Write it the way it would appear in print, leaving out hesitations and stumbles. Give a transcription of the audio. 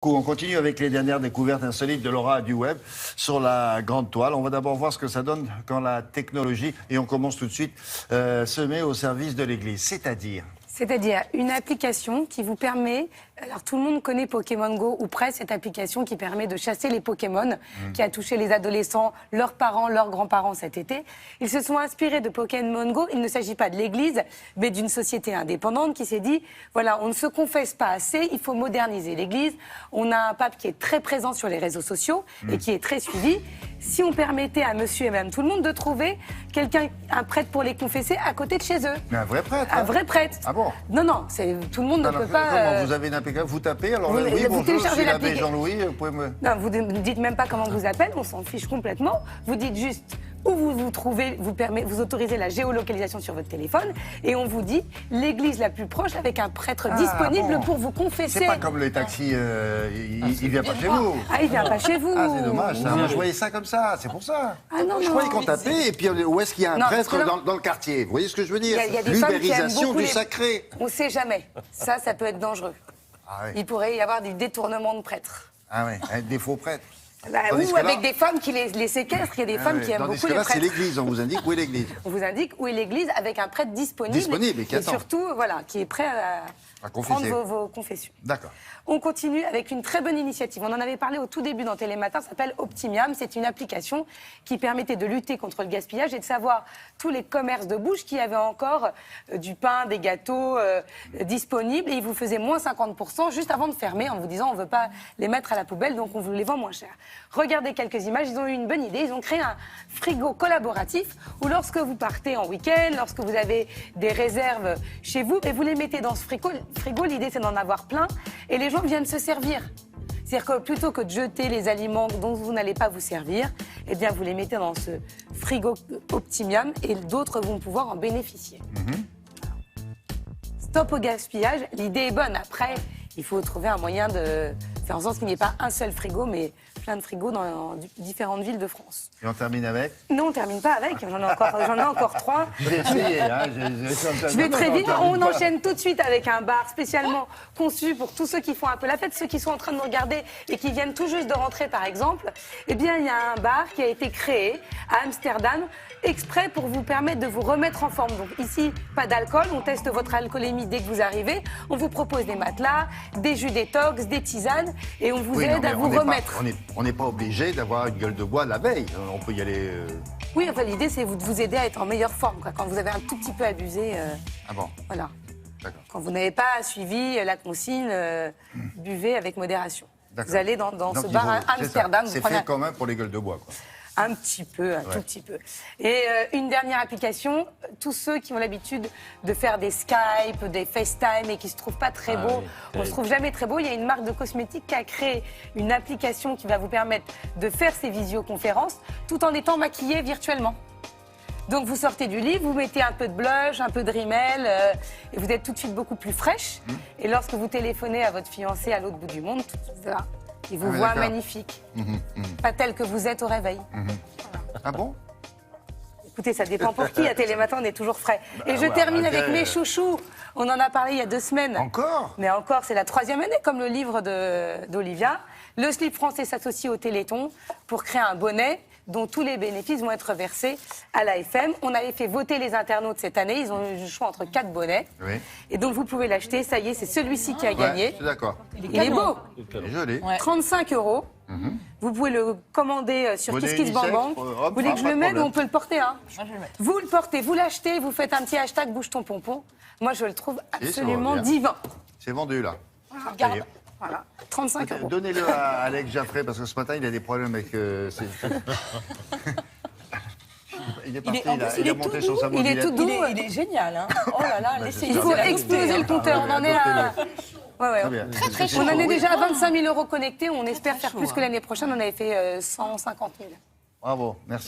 On continue avec les dernières découvertes insolites de l'aura du web sur la grande toile. On va d'abord voir ce que ça donne quand la technologie, et on commence tout de suite, se met au service de l'Église. C'est-à-dire une application qui vous permet, alors tout le monde connaît Pokémon Go ou presque, cette application qui permet de chasser les Pokémon, qui a touché les adolescents, leurs parents, leurs grands-parents cet été. Ils se sont inspirés de Pokémon Go. Il ne s'agit pas de l'Église, mais d'une société indépendante qui s'est dit, voilà, on ne se confesse pas assez, il faut moderniser l'Église. On a un pape qui est très présent sur les réseaux sociaux et qui est très suivi. Si on permettait à monsieur et madame tout le monde de trouver quelqu'un, un prêtre pour les confesser à côté de chez eux. Mais un vrai prêtre. Un vrai prêtre. Ah bon? Non, tout le monde ne peut pas... Comment vous avez une application? Vous tapez, alors vous, oui, vous bonjour, je suis l'abbé Jean-Louis, vous pouvez me... Non, vous ne dites même pas comment vous appelez, on s'en fiche complètement. Vous dites juste où vous vous trouvez, vous autorisez la géolocalisation sur votre téléphone et on vous dit l'église la plus proche avec un prêtre disponible pour vous confesser. C'est pas comme les taxis, il vient pas chez vous. Ah, il vient pas chez vous. Ah, c'est dommage, ça. Moi, je voyais ça comme ça, c'est pour ça. Ah non, je croyais qu'on tapait, et puis où est-ce qu'il y a un prêtre dans le quartier? Vous voyez ce que je veux dire? Il y a des femmes qui aiment l'ubérisation beaucoup du sacré. On sait jamais. Ça peut être dangereux. Ah, oui. Il pourrait y avoir du détournement de prêtres. Ah oui, avec des faux prêtres. Ou avec des femmes qui les séquestrent. Il y a des femmes qui aiment beaucoup les prêtres. C'est l'église, on vous indique où est l'église. On vous indique où est l'église avec un prêtre disponible. Disponible, et qui attend. Surtout, voilà, qui est prêt à prendre vos confessions. D'accord. On continue avec une très bonne initiative. On en avait parlé au tout début dans Télématin, ça s'appelle Optimiam. C'est une application qui permettait de lutter contre le gaspillage et de savoir tous les commerces de bouche qui avaient encore du pain, des gâteaux disponibles. Et ils vous faisaient moins 50% juste avant de fermer en vous disant on ne veut pas les mettre à la poubelle, donc on vous les vend moins cher. Regardez quelques images, ils ont eu une bonne idée. Ils ont créé un frigo collaboratif où lorsque vous partez en week-end, lorsque vous avez des réserves chez vous, et vous les mettez dans ce frigo, l'idée c'est d'en avoir plein et les gens viennent se servir. C'est-à-dire que plutôt que de jeter les aliments dont vous n'allez pas vous servir, eh bien vous les mettez dans ce frigo Optimiam et d'autres vont pouvoir en bénéficier. Stop au gaspillage, l'idée est bonne. Après, il faut trouver un moyen de faire en sorte qu'il n'y ait pas un seul frigo, mais plein de frigos dans différentes villes de France. Et on termine avec? Non, on ne termine pas avec, j'en ai encore 3. J'ai essayé, hein. Je vais très vite, on enchaîne tout de suite avec un bar spécialement conçu pour tous ceux qui font un peu la fête, ceux qui sont en train de nous regarder et qui viennent tout juste de rentrer par exemple. Eh bien, il y a un bar qui a été créé à Amsterdam exprès pour vous permettre de vous remettre en forme. Donc ici, pas d'alcool, on teste votre alcoolémie dès que vous arrivez, on vous propose des matelas, des jus détox, des tisanes et on vous aide à vous remettre. On n'est pas obligé d'avoir une gueule de bois la veille, on peut y aller... Oui, enfin l'idée c'est de vous aider à être en meilleure forme, quoi. Quand vous avez un tout petit peu abusé. Ah bon? Voilà. D'accord. Quand vous n'avez pas suivi la consigne, buvez avec modération. Vous allez dans ce bar à Amsterdam. C'est fait quand même pour les gueules de bois, quoi. Un petit peu, tout petit peu. Et une dernière application, tous ceux qui ont l'habitude de faire des Skype, des FaceTime et qui ne se trouvent pas très beaux, on ne se trouve jamais très beau, il y a une marque de cosmétiques qui a créé une application qui va vous permettre de faire ces visioconférences tout en étant maquillé virtuellement. Donc vous sortez du lit, vous mettez un peu de blush, un peu de rímel et vous êtes tout de suite beaucoup plus fraîche. Et lorsque vous téléphonez à votre fiancé à l'autre bout du monde, voilà, il vous voit magnifique. Pas tel que vous êtes au réveil. Voilà. Ah bon? Écoutez, ça dépend pour qui. À Télématin, on est toujours frais. Et je termine avec mes chouchous. On en a parlé il y a 2 semaines. Encore? Mais encore, c'est la 3e année, comme le livre d'Olivia. Le slip français s'associe au Téléthon pour créer un bonnet dont tous les bénéfices vont être versés à l'AFM. On avait fait voter les internautes cette année. Ils ont eu le choix entre 4 bonnets. Oui. Et donc, vous pouvez l'acheter. Ça y est, c'est celui-ci qui a gagné. Je suis d'accord. Il est beau. Il est joli. 35 €. Vous pouvez le commander sur KissKissBankBank. Vous voulez que je le mette ou on peut le porter, hein? Moi, je vais le mettre. Vous le portez, vous l'achetez, vous faites un petit hashtag bouge ton pompon. Moi, je le trouve absolument divin. C'est vendu, là. Regarde. Voilà, 35 €. Donnez-le à Alex Jaffray, parce que ce matin, il a des problèmes avec... Il est parti, il a monté sur sa mobilette. Il est tout doux. Il est génial, hein. Oh là là, laissez-y. Il faut exploser le compteur. On en est à... Très chaud. On en est déjà à 25 000 € connectés. On espère faire plus que l'année prochaine. On avait fait 150 000. Bravo, merci.